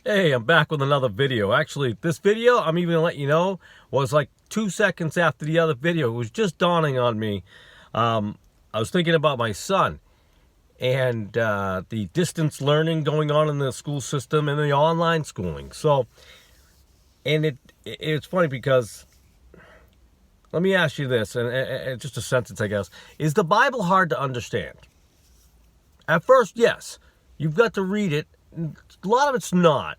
Hey, I'm back with another video. Actually, this video, I'm even going to let you know, was like 2 seconds after the other video. It was just dawning on me. I was thinking about my son and the distance learning going on in the school system and the online schooling. So, and it's funny because, let me ask you this, and just a sentence, I guess. Is the Bible hard to understand? At first, yes. You've got to read it. A lot of it's not.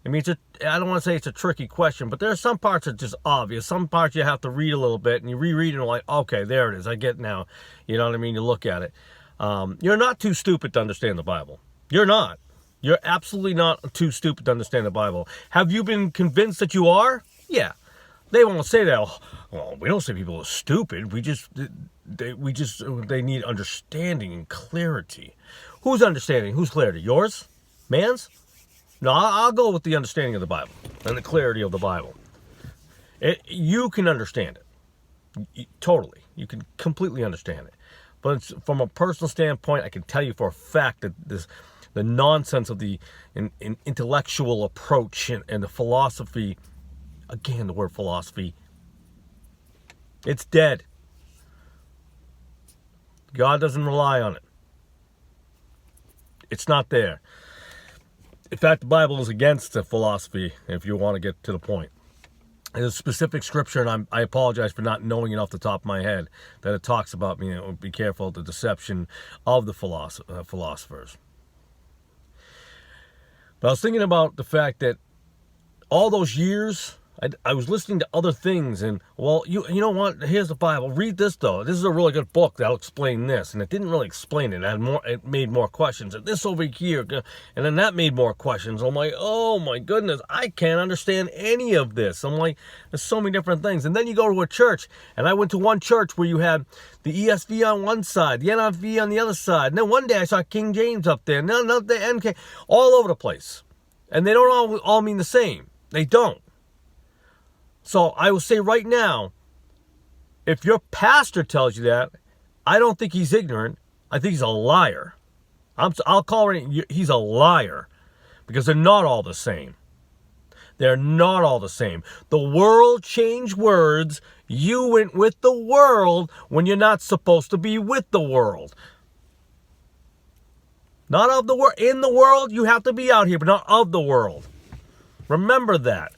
I mean, I don't want to say it's a tricky question, but there are some parts that are just obvious. Some parts you have to read a little bit, and you reread it and you're like, okay, there it is. I get it now. You know what I mean? You look at it. You're not too stupid to understand the Bible. You're not. You're absolutely not too stupid to understand the Bible. Have you been convinced that you are? Yeah. They won't say that. Oh, well, we don't say people are stupid. They need understanding and clarity. Who's understanding? Who's clarity? Yours? Man's? No, I'll go with the understanding of the Bible and the clarity of the Bible. You can understand it. Totally. You can completely understand it. But from a personal standpoint, I can tell you for a fact that the nonsense of the intellectual approach and the philosophy, again, the word philosophy, it's dead. God doesn't rely on it. It's not there. In fact, the Bible is against the philosophy, if you want to get to the point. There's a specific scripture, and I apologize for not knowing it off the top of my head, that it talks about, be careful of the deception of the philosophers. But I was thinking about the fact that all those years, I was listening to other things, and, well, you know what? Here's the Bible. Read this, though. This is a really good book that'll explain this. And it didn't really explain it. It made more questions. And this over here, and then that made more questions. I'm like, oh, my goodness, I can't understand any of this. I'm like, there's so many different things. And then you go to a church, and I went to one church where you had the ESV on one side, the NIV on the other side. And then one day I saw King James up there, and then the NK, all over the place. And they don't all mean the same. They don't. So I will say right now, if your pastor tells you that, I don't think he's ignorant. I think he's a liar. I'll call it, he's a liar. Because they're not all the same. They're not all the same. The world changed words. You went with the world when you're not supposed to be with the world. Not of the world. In the world, you have to be out here, but not of the world. Remember that.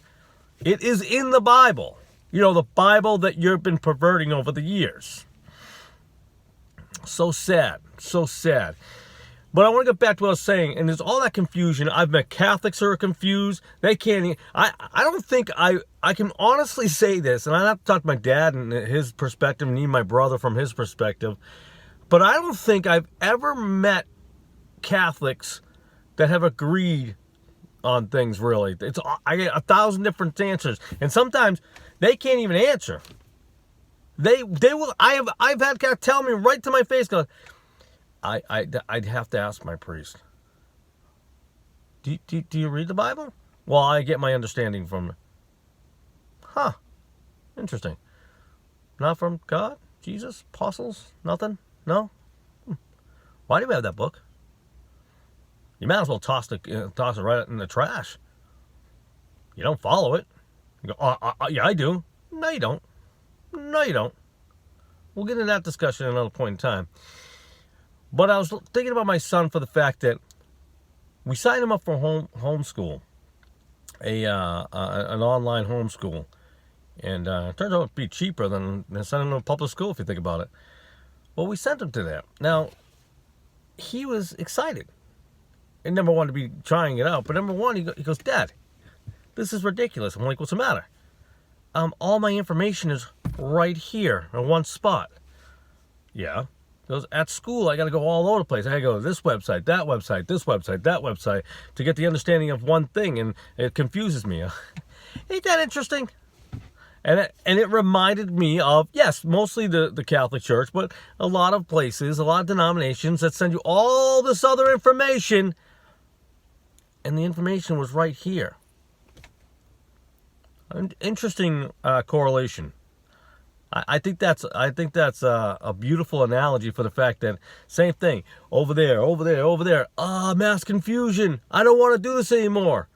It is in the Bible. You know, the Bible that you've been perverting over the years. So sad. So sad. But I want to get back to what I was saying. And there's all that confusion. I've met Catholics who are confused. They can't. I don't think I can honestly say this. And I have to talk to my dad and his perspective, and even my brother from his perspective. But I don't think I've ever met Catholics that have agreed on things, really. I get 1,000 different answers, and sometimes they can't even answer. They will. I've had guys tell me right to my face, go, I'd have to ask my priest. Do you read the Bible? Well, I get my understanding from. Huh? Interesting. Not from God, Jesus, apostles, nothing. No. Why do we have that book? You might as well toss it right in the trash. You don't follow it. You go, yeah, I do. No, you don't. No, you don't. We'll get into that discussion at another point in time. But I was thinking about my son for the fact that we signed him up for homeschool, an online homeschool. And it turns out to be cheaper than sending him to public school, if you think about it. Well, we sent him to that. Now, he was excited. And number one, to be trying it out. But number one, he goes, Dad, this is ridiculous. I'm like, what's the matter? All my information is right here in one spot. Yeah. He goes, at school, I got to go all over the place. I got to go to this website, that website, this website, that website to get the understanding of one thing. And it confuses me. Ain't that interesting? And it reminded me of, yes, mostly the Catholic Church, but a lot of places, a lot of denominations that send you all this other information. And the information was right here. An interesting correlation. I think that's a beautiful analogy for the fact that same thing over there. Mass confusion. I don't want to do this anymore.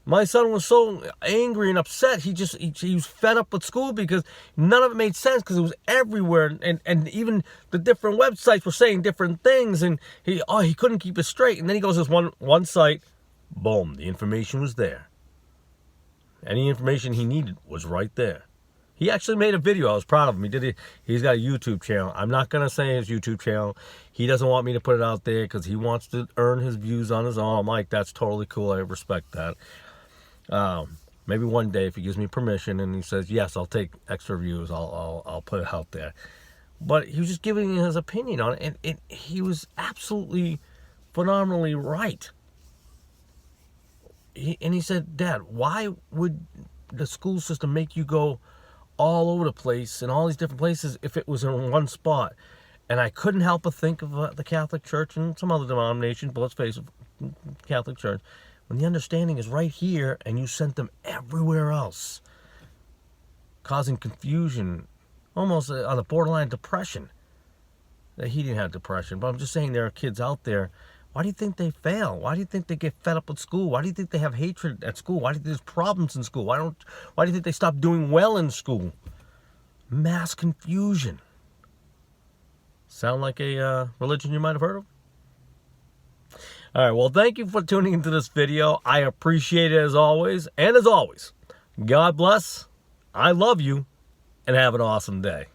My son was so angry and upset. He was fed up with school because none of it made sense because it was everywhere, and even the different websites were saying different things, and he couldn't keep it straight. And then he goes to this one site, boom, the information was there. Any information he needed was right there. He actually made a video. I was proud of him. He's got a YouTube channel. I'm not going to say his YouTube channel. He doesn't want me to put it out there because he wants to earn his views on his own. I'm like, that's totally cool. I respect that. Maybe one day if he gives me permission and he says, yes, I'll take extra views, I'll put it out there. But he was just giving his opinion on it, and he was absolutely phenomenally right. He said, Dad, why would the school system make you go all over the place in all these different places if it was in one spot? And I couldn't help but think of the Catholic Church and some other denominations, but let's face it, Catholic Church, when the understanding is right here and you sent them everywhere else, causing confusion, almost on the borderline depression. He didn't have depression, but I'm just saying there are kids out there. Why do you think they fail? Why do you think they get fed up with school? Why do you think they have hatred at school? Why do you think there's problems in school? Why do you think they stop doing well in school? Mass confusion. Sound like a religion you might have heard of? All right, well, thank you for tuning into this video. I appreciate it as always. And as always, God bless, I love you, and have an awesome day.